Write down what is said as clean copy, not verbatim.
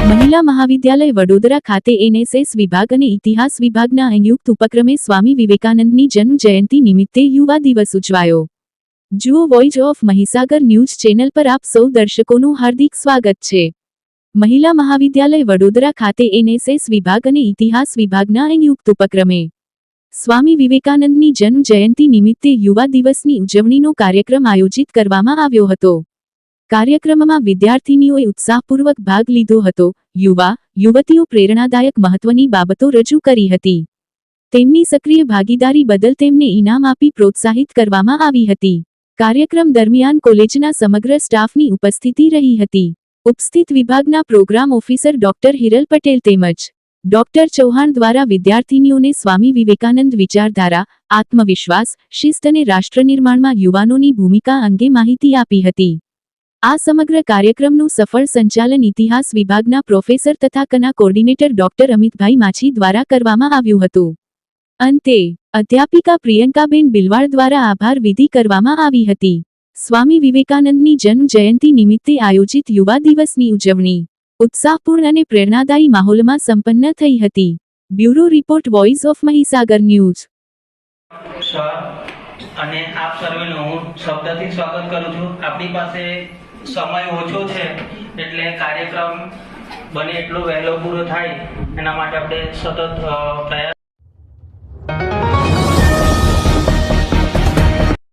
મહિલા મહાવિદ્યાલય વડોદરા ખાતે એનએસએસ વિભાગ અને ઇતિહાસ વિભાગના સંયુક્ત ઉપક્રમે સ્વામી વિવેકાનંદની જન્મ જયંતિ નિમિત્તે યુવા દિવસ ઉજવાયો। જુઓ voice of Mahisagar news channel પર આપ સૌ દર્શકોનું હાર્દિક સ્વાગત છે। મહિલા મહાવિદ્યાલય વડોદરા ખાતે એનએસએસ વિભાગ અને ઇતિહાસ વિભાગના સંયુક્ત ઉપક્રમે સ્વામી વિવેકાનંદની જન્મ જયંતિ નિમિત્તે યુવા દિવસની ઉજવણીનો કાર્યક્રમ આયોજિત કરવામાં આવ્યો હતો। કાર્યક્રમમાં વિદ્યાર્થીનીઓએ ઉત્સાહપૂર્વક ભાગ લીધો હતો। યુવા યુવતીઓ પ્રેરણાદાયક મહત્વની બાબતો રજૂ કરી હતી। તેમની સક્રિય ભાગીદારી બદલ તેમને ઇનામ આપી પ્રોત્સાહિત કરવામાં આવી હતી। કાર્યક્રમ દરમિયાન કોલેજના સમગ્ર સ્ટાફની ઉપસ્થિતિ રહી હતી। ઉપસ્થિત વિભાગના programme officer doctor Hiral Patel તેમજ ડોક્ટર ચૌહાણ દ્વારા વિદ્યાર્થીનીઓને સ્વામી વિવેકાનંદ વિચારધારા, આત્મવિશ્વાસ, શિસ્ત અને રાષ્ટ્રનિર્માણમાં યુવાનોની ભૂમિકા અંગે માહિતી આપી હતી। આ સમગ્ર કાર્યક્રમનું સફળ સંચાલન ઇતિહાસ વિભાગના પ્રોફેસર તથા કના કોર્ડિનેટર ડોક્ટર અમિતભાઈ માછી દ્વારા કરવામાં આવ્યું હતું। અંતે અધ્યાપિકા પ્રિયંકાબેન બિલવાડ દ્વારા આભાર વિધિ કરવામાં આવી હતી। સ્વામી વિવેકાનંદની જન્મ જયંતિ નિમિત્તે આયોજિત યુવા દિવસની ઉજવણી ઉત્સાહપૂર્ણ અને પ્રેરણાદાયી માહોલમાં સંપન્ન થઈ હતી। Bureau report voice of Mahisagar news. અને આપ સર્વેનું હું શબ્દથી સ્વાગત કરું છું। આપણી પાસે સમય ઓછો છે એટલે કાર્યક્રમ બને એટલો વહેલો પૂરો થાય એના માટે આપણે સતત પ્રયાસ